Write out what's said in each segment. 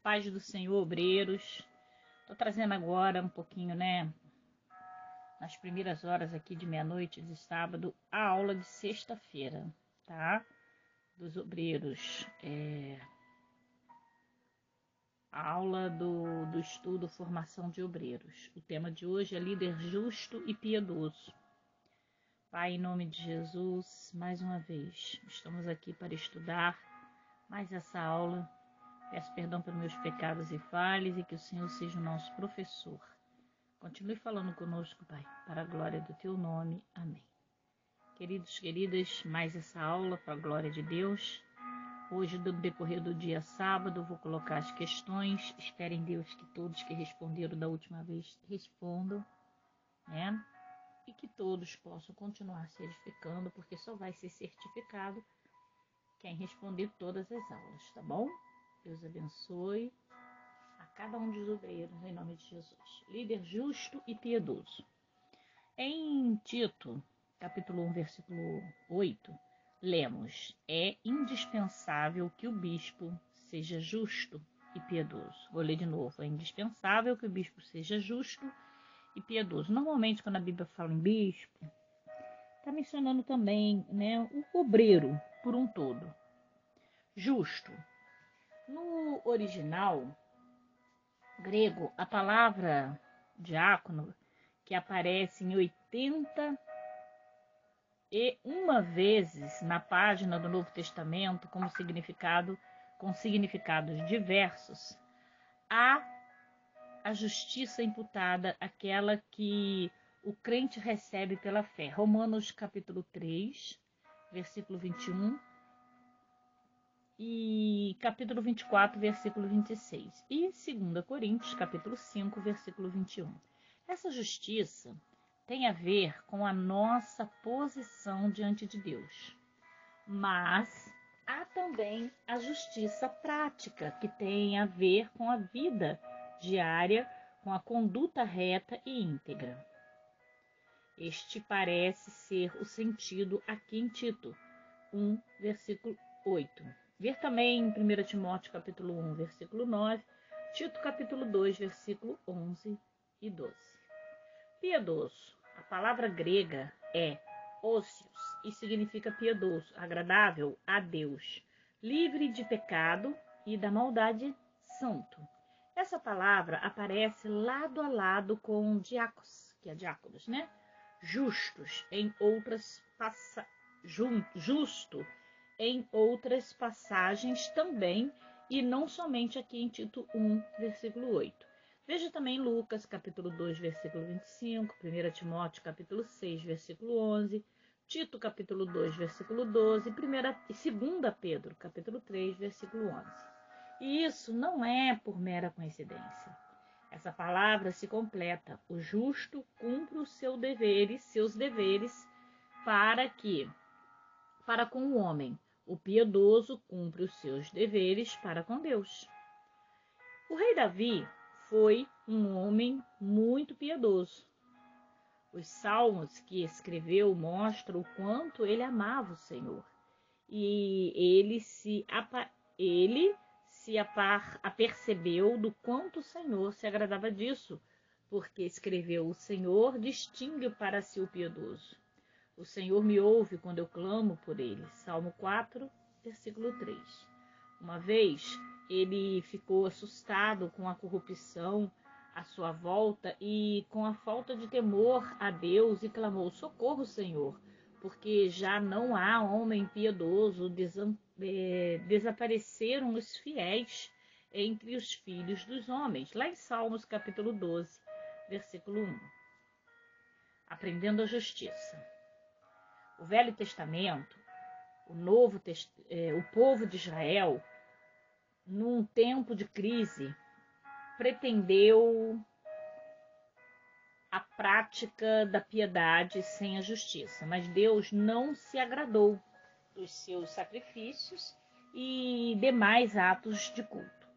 Paz do Senhor, obreiros. Estou trazendo agora um pouquinho, nas primeiras horas aqui de meia-noite de sábado, a aula de sexta-feira, tá? Dos obreiros. A aula do estudo Formação de Obreiros. O tema de hoje é líder justo e piedoso. Pai, em nome de Jesus, mais uma vez, estamos aqui para estudar mais essa aula. Peço perdão pelos meus pecados e falhas e que o Senhor seja o nosso professor. Continue falando conosco, Pai, para a glória do Teu nome. Amém. Queridos, queridas, mais essa aula para a glória de Deus. Hoje, no decorrer do dia sábado, vou colocar as questões. Espero em Deus que todos que responderam da última vez respondam, E que todos possam continuar se edificando, porque só vai ser certificado quem responder todas as aulas, tá bom? Deus abençoe a cada um dos obreiros, em nome de Jesus. Líder justo e piedoso. Em Tito, capítulo 1, versículo 8, lemos: é indispensável que o bispo seja justo e piedoso. Vou ler de novo. É indispensável que o bispo seja justo e piedoso. Normalmente, quando a Bíblia fala em bispo, está mencionando também, o obreiro por um todo. Justo. No original grego, a palavra diácono, que aparece em 81 vezes na página do Novo Testamento com significados diversos, há a justiça imputada, aquela que o crente recebe pela fé. Romanos capítulo 3, versículo 21, e capítulo 24, versículo 26. E 2 Coríntios, capítulo 5, versículo 21. Essa justiça tem a ver com a nossa posição diante de Deus. Mas há também a justiça prática, que tem a ver com a vida diária, com a conduta reta e íntegra. Este parece ser o sentido aqui em Tito 1, versículo 8. Ver também em 1 Timóteo capítulo 1, versículo 9, Tito capítulo 2, versículo 11 e 12. Piedoso. A palavra grega é ócios e significa piedoso, agradável a Deus, livre de pecado e da maldade, santo. Essa palavra aparece lado a lado com diáconos, que é diáconos, Justos em outras justo em outras passagens também, e não somente aqui em Tito 1, versículo 8. Veja também Lucas, capítulo 2, versículo 25, 1 Timóteo, capítulo 6, versículo 11, Tito, capítulo 2, versículo 12, e 2 Pedro, capítulo 3, versículo 11. E isso não é por mera coincidência. Essa palavra se completa. O justo cumpre os seus deveres para com o homem. O piedoso cumpre os seus deveres para com Deus. O rei Davi foi um homem muito piedoso. Os salmos que escreveu mostram o quanto ele amava o Senhor. E ele se apercebeu do quanto o Senhor se agradava disso, porque escreveu: o Senhor distingue para si o piedoso. O Senhor me ouve quando eu clamo por ele. Salmo 4, versículo 3. Uma vez, ele ficou assustado com a corrupção à sua volta e com a falta de temor a Deus e clamou: socorro, Senhor, porque já não há homem piedoso, desapareceram os fiéis entre os filhos dos homens. Lá em Salmos, capítulo 12, versículo 1. Aprendendo a justiça. O Velho Testamento, o povo de Israel, num tempo de crise, pretendeu a prática da piedade sem a justiça, mas Deus não se agradou dos seus sacrifícios e demais atos de culto.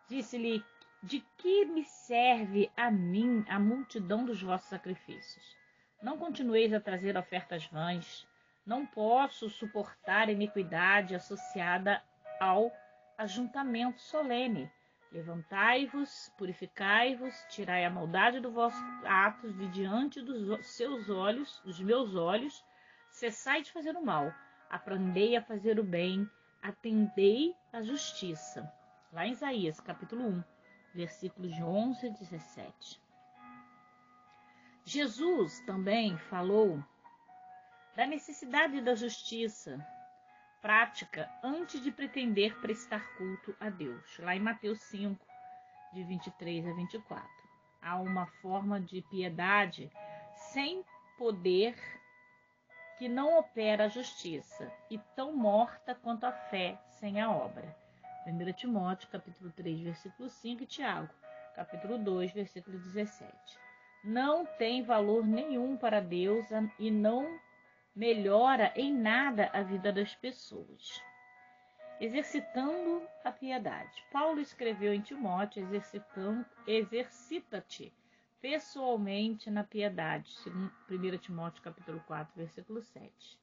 Disse-lhe: de que me serve a mim a multidão dos vossos sacrifícios? Não continueis a trazer ofertas vãs. Não posso suportar iniquidade associada ao ajuntamento solene. Levantai-vos, purificai-vos, tirai a maldade dos vossos atos de diante dos seus olhos, dos meus olhos, cessai de fazer o mal, aprendei a fazer o bem, atendei a justiça. Lá em Isaías, capítulo 1, versículos de 11 a 17. Jesus também falou da necessidade da justiça prática antes de pretender prestar culto a Deus. Lá em Mateus 5, de 23 a 24. Há uma forma de piedade sem poder que não opera a justiça e tão morta quanto a fé sem a obra. 1 Timóteo, capítulo 3, versículo 5 e Tiago, capítulo 2, versículo 17. Não tem valor nenhum para Deus e não melhora em nada a vida das pessoas. Exercitando a piedade. Paulo escreveu em Timóteo, exercita-te pessoalmente na piedade, segundo 1 Timóteo capítulo 4, versículo 7.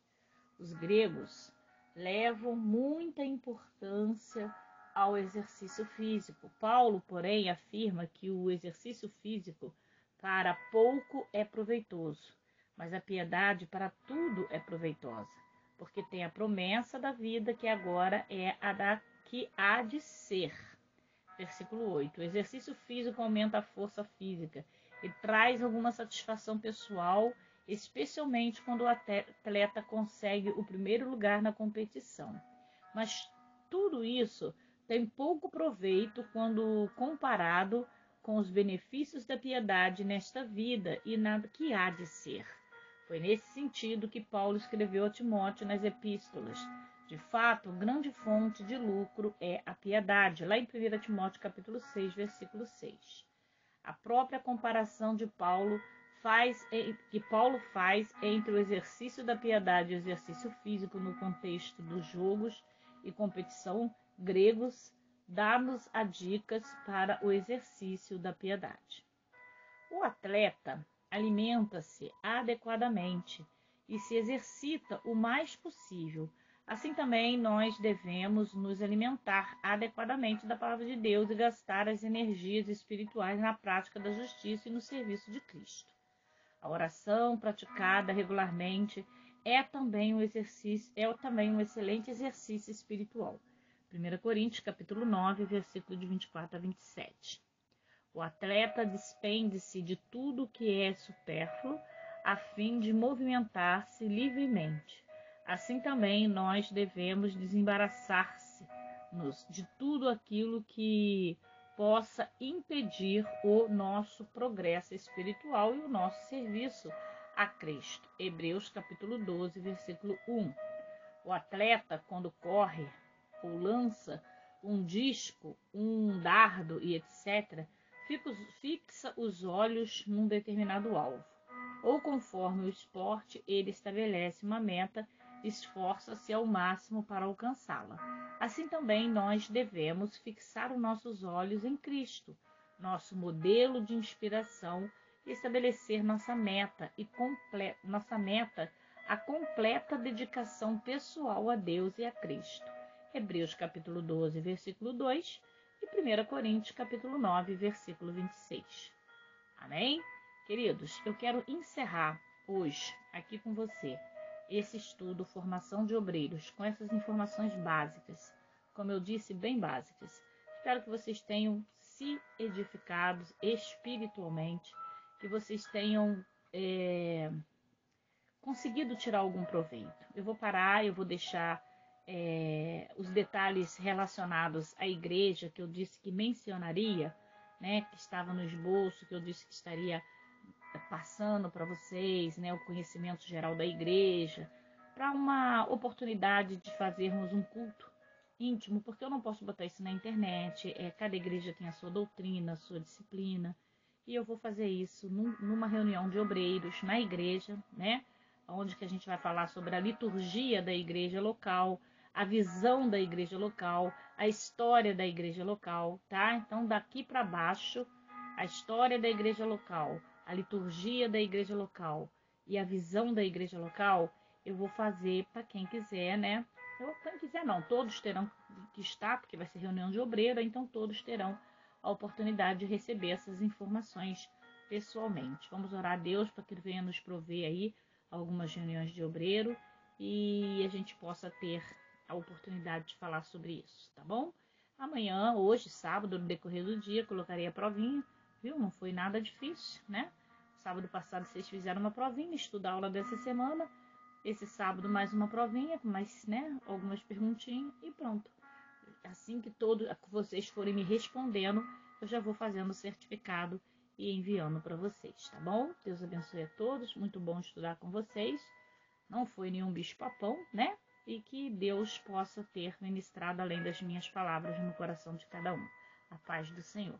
Os gregos levam muita importância ao exercício físico. Paulo, porém, afirma que o exercício físico para pouco é proveitoso, mas a piedade para tudo é proveitosa, porque tem a promessa da vida que agora é a da que há de ser. Versículo 8. O exercício físico aumenta a força física e traz alguma satisfação pessoal, especialmente quando o atleta consegue o primeiro lugar na competição. Mas tudo isso tem pouco proveito quando comparado com os benefícios da piedade nesta vida e na que há de ser. Foi nesse sentido que Paulo escreveu a Timóteo nas epístolas. De fato, grande fonte de lucro é a piedade, lá em 1 Timóteo capítulo 6, versículo 6. A própria comparação que Paulo faz entre o exercício da piedade e o exercício físico no contexto dos jogos e competição gregos dá-nos a dicas para o exercício da piedade. O atleta alimenta-se adequadamente e se exercita o mais possível. Assim também nós devemos nos alimentar adequadamente da palavra de Deus e gastar as energias espirituais na prática da justiça e no serviço de Cristo. A oração praticada regularmente é também um excelente exercício espiritual. 1 Coríntios, capítulo 9, versículo de 24 a 27. O atleta despende-se de tudo que é supérfluo a fim de movimentar-se livremente. Assim também nós devemos desembaraçar-nos de tudo aquilo que possa impedir o nosso progresso espiritual e o nosso serviço a Cristo. Hebreus capítulo 12, versículo 1. O atleta, quando corre ou lança um disco, um dardo e etc., fixa os olhos num determinado alvo. Ou conforme o esporte, ele estabelece uma meta, esforça-se ao máximo para alcançá-la. Assim também nós devemos fixar os nossos olhos em Cristo, nosso modelo de inspiração, e estabelecer nossa meta, a completa dedicação pessoal a Deus e a Cristo. Hebreus capítulo 12, versículo 2 e 1 Coríntios capítulo 9, versículo 26. Amém? Queridos, eu quero encerrar hoje aqui com você esse estudo Formação de Obreiros com essas informações básicas, como eu disse, bem básicas. Espero que vocês tenham se edificado espiritualmente, que vocês tenham conseguido tirar algum proveito. Eu vou parar, eu vou deixar os detalhes relacionados à igreja que eu disse que mencionaria, né, que estava no esboço, que eu disse que estaria passando para vocês, né, o conhecimento geral da igreja, para uma oportunidade de fazermos um culto íntimo, porque eu não posso botar isso na internet, cada igreja tem a sua doutrina, a sua disciplina, e eu vou fazer isso numa reunião de obreiros na igreja, né, onde que a gente vai falar sobre a liturgia da igreja local, a visão da igreja local, a história da igreja local, tá? Então, daqui para baixo, a história da igreja local, a liturgia da igreja local e a visão da igreja local, eu vou fazer para quem quiser, né? Quem quiser não, todos terão que estar, porque vai ser reunião de obreiro, então todos terão a oportunidade de receber essas informações pessoalmente. Vamos orar a Deus para que Ele venha nos prover aí algumas reuniões de obreiro e a gente possa ter a oportunidade de falar sobre isso, tá bom? Amanhã, hoje, sábado, no decorrer do dia, colocarei a provinha, viu? Não foi nada difícil, né? Sábado passado vocês fizeram uma provinha, estudar a aula dessa semana. Esse sábado mais uma provinha, mais, né, algumas perguntinhas e pronto. Assim que todos vocês forem me respondendo, eu já vou fazendo o certificado e enviando para vocês, tá bom? Deus abençoe a todos, muito bom estudar com vocês. Não foi nenhum bicho-papão, né? E que Deus possa ter ministrado além das minhas palavras no coração de cada um. A paz do Senhor.